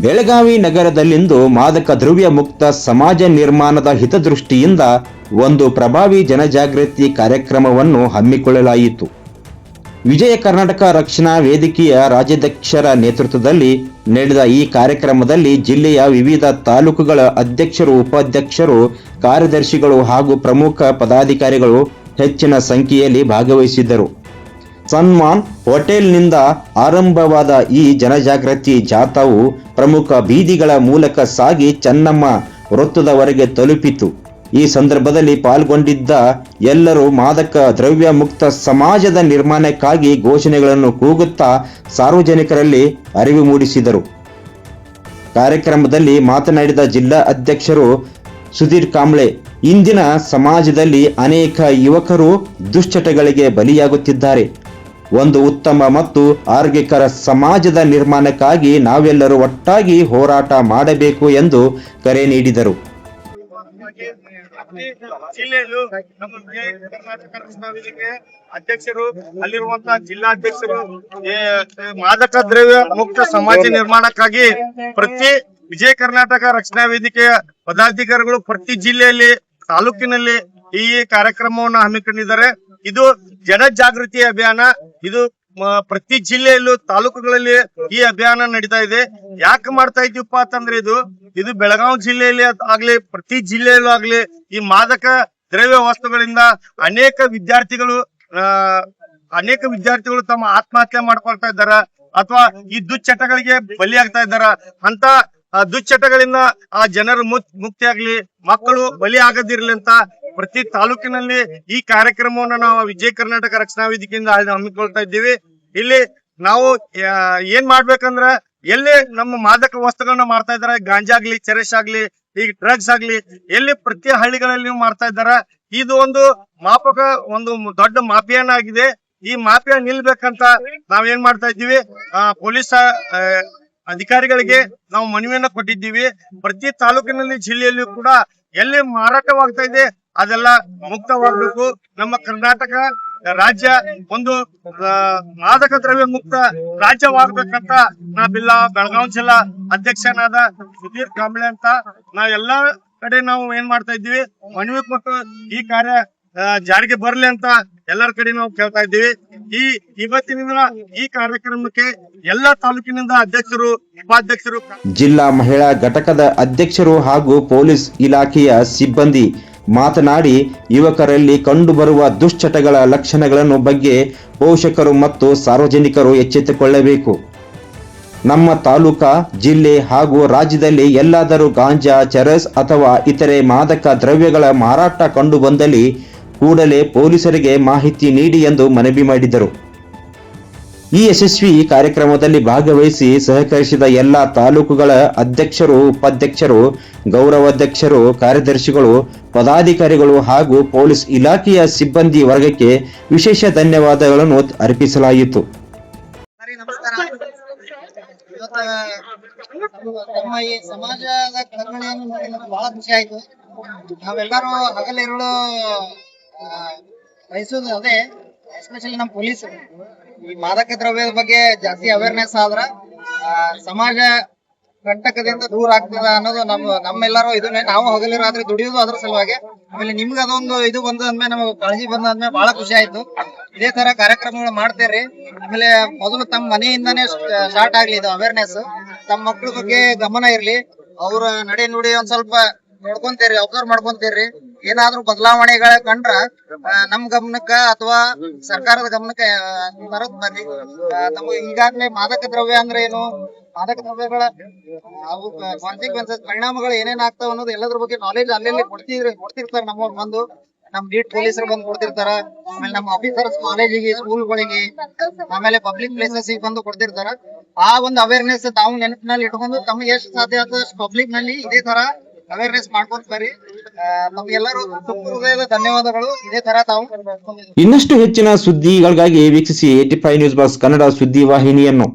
ಬೆಳಗಾವಿ ನಗರದಲ್ಲಿಂದು ಮಾದಕ ದ್ರವ್ಯ ಮುಕ್ತ ಸಮಾಜ ನಿರ್ಮಾಣದ ಹಿತದೃಷ್ಟಿಯಿಂದ ಒಂದು ಪ್ರಭಾವಿ ಜನಜಾಗೃತಿ ಕಾರ್ಯಕ್ರಮವನ್ನು ಹಮ್ಮಿಕೊಳ್ಳಲಾಯಿತು. ವಿಜಯ ಕರ್ನಾಟಕ ರಕ್ಷಣಾ ವೇದಿಕೆಯ ರಾಜ್ಯಾಧ್ಯಕ್ಷರ ನೇತೃತ್ವದಲ್ಲಿ ನಡೆದ ಈ ಕಾರ್ಯಕ್ರಮದಲ್ಲಿ ಜಿಲ್ಲೆಯ ವಿವಿಧ ತಾಲೂಕುಗಳ ಅಧ್ಯಕ್ಷರು, ಉಪಾಧ್ಯಕ್ಷರು, ಕಾರ್ಯದರ್ಶಿಗಳು ಹಾಗೂ ಪ್ರಮುಖ ಪದಾಧಿಕಾರಿಗಳು ಹೆಚ್ಚಿನ ಸಂಖ್ಯೆಯಲ್ಲಿ ಭಾಗವಹಿಸಿದ್ದರು. ಸನ್ಮಾನ್ ಹೋಟೆಲ್ನಿಂದ ಆರಂಭವಾದ ಈ ಜನಜಾಗೃತಿ ಜಾಥಾವು ಪ್ರಮುಖ ಬೀದಿಗಳ ಮೂಲಕ ಸಾಗಿ ಚೆನ್ನಮ್ಮ ವೃತ್ತದವರೆಗೆ ತಲುಪಿತು. ಈ ಸಂದರ್ಭದಲ್ಲಿ ಪಾಲ್ಗೊಂಡಿದ್ದ ಎಲ್ಲರೂ ಮಾದಕ ದ್ರವ್ಯ ಮುಕ್ತ ಸಮಾಜದ ನಿರ್ಮಾಣಕ್ಕಾಗಿ ಘೋಷಣೆಗಳನ್ನು ಕೂಗುತ್ತಾ ಸಾರ್ವಜನಿಕರಲ್ಲಿ ಅರಿವು ಮೂಡಿಸಿದರು. ಕಾರ್ಯಕ್ರಮದಲ್ಲಿ ಮಾತನಾಡಿದ ಜಿಲ್ಲಾ ಅಧ್ಯಕ್ಷರು ಸುಧೀರ್ ಕಾಂಬ್ಳೆ, ಇಂದಿನ ಸಮಾಜದಲ್ಲಿ ಅನೇಕ ಯುವಕರು ದುಶ್ಚಟಗಳಿಗೆ ಬಲಿಯಾಗುತ್ತಿದ್ದಾರೆ. ಒಂದು ಉತ್ತಮ ಮತ್ತು ಆರೋಗ್ಯಕರ ಸಮಾಜದ ನಿರ್ಮಾಣಕ್ಕಾಗಿ ನಾವೆಲ್ಲರೂ ಒಟ್ಟಾಗಿ ಹೋರಾಟ ಮಾಡಬೇಕು ಎಂದು ಕರೆ ನೀಡಿದರು. ಜಿಲ್ಲೆಯಲ್ಲೂ ನಮ್ಮ ವಿಜಯ ಕರ್ನಾಟಕ ರಕ್ಷಣಾ ವೇದಿಕೆ ಅಧ್ಯಕ್ಷರು, ಅಲ್ಲಿರುವಂತಹ ಜಿಲ್ಲಾಧ್ಯಕ್ಷರು ಮಾದಕ ದ್ರವ್ಯ ಮುಕ್ತ ಸಮಾಜ ನಿರ್ಮಾಣಕ್ಕಾಗಿ ಪ್ರತಿ ವಿಜಯ ಕರ್ನಾಟಕ ರಕ್ಷಣಾ ವೇದಿಕೆಯ ಪದಾಧಿಕಾರಿಗಳು ಪ್ರತಿ ಜಿಲ್ಲೆಯಲ್ಲಿ, ತಾಲೂಕಿನಲ್ಲಿ ಈ ಕಾರ್ಯಕ್ರಮವನ್ನು ಹಮ್ಮಿಕೊಂಡಿದ್ದಾರೆ. ಇದು ಜನಜಾಗೃತಿ ಅಭಿಯಾನ. ಇದು ಪ್ರತಿ ಜಿಲ್ಲೆಯಲ್ಲೂ, ತಾಲೂಕುಗಳಲ್ಲಿ ಈ ಅಭಿಯಾನ ನಡೀತಾ ಇದೆ. ಯಾಕೆ ಮಾಡ್ತಾ ಇದೀವಪ್ಪ ಅಂತಂದ್ರೆ ಇದು ಬೆಳಗಾವಿ ಜಿಲ್ಲೆಯಲ್ಲಿ ಆಗ್ಲಿ, ಪ್ರತಿ ಜಿಲ್ಲೆಯಲ್ಲೂ ಆಗ್ಲಿ ಈ ಮಾದಕ ದ್ರವ್ಯ ವಸ್ತುಗಳಿಂದ ಅನೇಕ ವಿದ್ಯಾರ್ಥಿಗಳು ತಮ್ಮ ಆತ್ಮಹತ್ಯೆ ಮಾಡ್ಕೊಳ್ತಾ ಇದ್ದಾರ, ಅಥವಾ ಈ ದುಶ್ಚಟಗಳಿಗೆ ಬಲಿಯಾಗ್ತಾ ಇದ್ದಾರ. ಅಂತ ದುಶ್ಚಟಗಳಿಂದ ಆ ಜನರು ಮುಕ್ತಿಯಾಗ್ಲಿ, ಮಕ್ಕಳು ಬಲಿ ಆಗದಿರ್ಲಿ ಅಂತ ಪ್ರತಿ ತಾಲೂಕಿನಲ್ಲಿ ಈ ಕಾರ್ಯಕ್ರಮವನ್ನು ನಾವು ವಿಜಯ ಕರ್ನಾಟಕ ರಕ್ಷಣಾ ವೇದಿಕೆಯಿಂದ ಹಮ್ಮಿಕೊಳ್ತಾ ಇದ್ದೀವಿ. ಇಲ್ಲಿ ನಾವು ಏನ್ ಮಾಡ್ಬೇಕಂದ್ರ, ಎಲ್ಲಿ ನಮ್ಮ ಮಾದಕ ವಸ್ತುಗಳನ್ನ ಮಾಡ್ತಾ ಇದಾರೆ, ಗಾಂಜಾ ಆಗ್ಲಿ, ಚರಸ್ ಆಗ್ಲಿ, ಈಗ ಡ್ರಗ್ಸ್ ಆಗ್ಲಿ, ಎಲ್ಲಿ ಪ್ರತಿ ಹಳ್ಳಿಗಳಲ್ಲಿ ಮಾಡ್ತಾ ಇದ್ದಾರ. ಇದು ಒಂದು ದೊಡ್ಡ ಮಾಫಿಯಾನ ಆಗಿದೆ. ಈ ಮಾಫಿಯಾ ನಿಲ್ಬೇಕಂತ ನಾವೇನ್ ಮಾಡ್ತಾ ಇದ್ದೀವಿ, ಪೊಲೀಸ್ ಅಧಿಕಾರಿಗಳಿಗೆ ನಾವು ಮನವಿಯನ್ನ ಕೊಟ್ಟಿದ್ದೀವಿ. ಪ್ರತಿ ತಾಲೂಕಿನಲ್ಲಿ, ಜಿಲ್ಲೆಯಲ್ಲೂ ಕೂಡ ಎಲ್ಲಿ ಮಾರಾಟವಾಗ್ತಾ ಇದೆ ಅದೆಲ್ಲ ಮುಕ್ತವಾಗಬೇಕು. ನಮ್ಮ ಕರ್ನಾಟಕ ರಾಜ್ಯ ಒಂದು ಮಾದಕ ದ್ರವ್ಯ ಮುಕ್ತ ರಾಜ್ಯವಾಗಬೇಕಂತ ಬೆಳಗಾವಿ ಜಿಲ್ಲಾ ಅಧ್ಯಕ್ಷನಾದ ಸುಧೀರ್ ಕಾಂಬ್ಳೆ ಅಂತ ನಾವೆಲ್ಲಾ ಕಡೆ ನಾವು ಏನ್ ಮಾಡ್ತಾ ಇದ್ದೀವಿ, ಮನವಿ ಕೊಟ್ಟು ಈ ಕಾರ್ಯ ಜಾರಿಗೆ ಬರಲಿ ಅಂತ ಎಲ್ಲರ ಕಡೆ ನಾವು ಕೇಳ್ತಾ ಇದ್ದೀವಿ. ಇವತ್ತಿನಿಂದ ಈ ಕಾರ್ಯಕ್ರಮಕ್ಕೆ ಎಲ್ಲಾ ತಾಲೂಕಿನಿಂದ ಅಧ್ಯಕ್ಷರು, ಉಪಾಧ್ಯಕ್ಷರು, ಜಿಲ್ಲಾ ಮಹಿಳಾ ಘಟಕದ ಅಧ್ಯಕ್ಷರು ಹಾಗೂ ಪೊಲೀಸ್ ಇಲಾಖೆಯ ಸಿಬ್ಬಂದಿ ಮಾತನಾಡಿ, ಯುವಕರಲ್ಲಿ ಕಂಡುಬರುವ ದುಶ್ಚಟಗಳ ಲಕ್ಷಣಗಳನ್ನು ಬಗ್ಗೆ ಪೋಷಕರು ಮತ್ತು ಸಾರ್ವಜನಿಕರು ಎಚ್ಚೆತ್ತುಕೊಳ್ಳಬೇಕು. ನಮ್ಮ ತಾಲೂಕಾ, ಜಿಲ್ಲೆ ಹಾಗೂ ರಾಜ್ಯದಲ್ಲಿ ಎಲ್ಲಾದರೂ ಗಾಂಜಾ, ಚರಸ್ ಅಥವಾ ಇತರೆ ಮಾದಕ ದ್ರವ್ಯಗಳ ಮಾರಾಟ ಕಂಡುಬಂದಲ್ಲಿ ಕೂಡಲೇ ಪೊಲೀಸರಿಗೆ ಮಾಹಿತಿ ನೀಡಿ ಎಂದು ಮನವಿ ಮಾಡಿದರು. ಈ ಯಶಸ್ವಿ ಕಾರ್ಯಕ್ರಮದಲ್ಲಿ ಭಾಗವಹಿಸಿ ಸಹಕರಿಸಿದ ಎಲ್ಲ ತಾಲೂಕುಗಳ ಅಧ್ಯಕ್ಷರು, ಉಪಾಧ್ಯಕ್ಷರು, ಗೌರವಾಧ್ಯಕ್ಷರು, ಕಾರ್ಯದರ್ಶಿಗಳು, ಪದಾಧಿಕಾರಿಗಳು ಹಾಗೂ ಪೊಲೀಸ್ ಇಲಾಖೆಯ ಸಿಬ್ಬಂದಿ ವರ್ಗಕ್ಕೆ ವಿಶೇಷ ಧನ್ಯವಾದಗಳನ್ನು ಅರ್ಪಿಸಲಾಯಿತು. ನಮ್ಮ ಈ ಸಮಾಜದ ಕಲ್ಯಾಣವನ್ನು ನೋಡಿ ನಮ್ಗೆ ಬಹಳ ಖುಷಿ ಆಯ್ತು. ನಾವೆಲ್ಲರೂ ಹಗಲಿರುಳು ಬಯಸೋದು ಅದೇ, ಎಸ್ಪೆಷಲಿ ನಮ್ಮ ಪೊಲೀಸರು ಈ ಮಾದಕ ದ್ರವ್ಯದ ಬಗ್ಗೆ ಜಾಸ್ತಿ ಅವೇರ್ನೆಸ್ ಆದ್ರ ಸಮಾಜ ಕಂಟಕದಿಂದ ದೂರ ಆಗ್ತದ ಅನ್ನೋದು ನಮ್ಮೆಲ್ಲರೂ ಇದನ್ನೇ. ನಾವು ಹಗಲಿ ರಾತ್ರಿ ದುಡಿಯೋದು ಅದ್ರ ಸಲುವಾಗಿ. ಆಮೇಲೆ ನಿಮ್ಗೆ ಅದೊಂದು ಇದು ಬಂದಾದ್ಮೇಲೆ ನಮಗೆ ಕಾಳಜಿ ಬಂದಾದ್ಮೇಲೆ ಬಹಳ ಖುಷಿ ಆಯ್ತು. ಇದೇ ತರ ಕಾರ್ಯಕ್ರಮಗಳು ಮಾಡ್ತೇವ್ರಿ. ಆಮೇಲೆ ಮೊದಲು ತಮ್ಮ ಮನೆಯಿಂದಾನೇ ಸ್ಟಾರ್ಟ್ ಆಗ್ಲಿ ಇದು ಅವೇರ್ನೆಸ್. ತಮ್ಮ ಮಕ್ಳ ಬಗ್ಗೆ ಗಮನ ಇರ್ಲಿ, ಅವ್ರ ನಡೆ ನುಡಿ ಒಂದ್ ಸ್ವಲ್ಪ ನೋಡ್ಕೊಂತೀರಿ, ಅಬ್ಸರ್ವ್ ಮಾಡ್ಕೊಂತೀರಿ. ಏನಾದ್ರೂ ಬದಲಾವಣೆಗಳ ಕಂಡ್ರ ನಮ್ ಗಮನಕ್ಕ ಅಥವಾ ಸರ್ಕಾರದ ಗಮನಕ್ಕೆ ಬರೋದ್ ಬನ್ನಿ. ನಮ್ಗೆ ಈಗಾಗ್ಲೇ ಮಾದಕ ದ್ರವ್ಯ ಅಂದ್ರೆ ಏನು, ಮಾದಕ ದ್ರವ್ಯಗಳ ಅವು ಕಾನ್ಸಿಕ್ವೆನ್ಸಸ್, ಪರಿಣಾಮಗಳು ಏನೇನ್ ಆಗ್ತಾವ ಅನ್ನೋದು ಎಲ್ಲದ್ರ ಬಗ್ಗೆ ನಾಲೆಜ್ ಅಲ್ಲೆಲ್ಲಿ ಕೊಡ್ತಿರ್ತಾರೆ. ನಮ್ಮವ್ರು ಬಂದು, ನಮ್ ಬೀಟ್ ಪೊಲೀಸರು ಬಂದು ಕೊಡ್ತಿರ್ತಾರ. ಆಮೇಲೆ ನಮ್ಮ ಆಫೀಸರ್ಸ್ ಕಾಲೇಜಿಗೆ, ಸ್ಕೂಲ್ಗಳಿಗೆ, ಆಮೇಲೆ ಪಬ್ಲಿಕ್ ಪ್ಲೇಸಸ್ ಬಂದು ಕೊಡ್ತಿರ್ತಾರ. ಆ ಒಂದು ಅವೇರ್ನೆಸ್ ತಾವು ನೆನಪಿನಲ್ಲಿ ಇಟ್ಕೊಂಡು ತಮ್ಗೆ ಎಷ್ಟು ಸಾಧ್ಯ ಆದಷ್ಟು ಪಬ್ಲಿಕ್ ನಲ್ಲಿ ಇದೇ ತರ ಅವೇರ್ನೆಸ್ ಮಾಡ್ಕೊಂತ ಬರ್ರಿ. ನಮ್ಗೆಲ್ಲರೂ ಹೃದಯದ ಧನ್ಯವಾದಗಳು. ಇದೇ ತರ ತಾವು ಇನ್ನಷ್ಟು ಹೆಚ್ಚಿನ ಸುದ್ದಿಗಳಿಗಾಗಿ ವೀಕ್ಷಿಸಿ 85 ನ್ಯೂಸ್ ಬಾಕ್ಸ್ ಕನ್ನಡ ಸುದ್ದಿ ವಾಹಿನಿಯನ್ನು.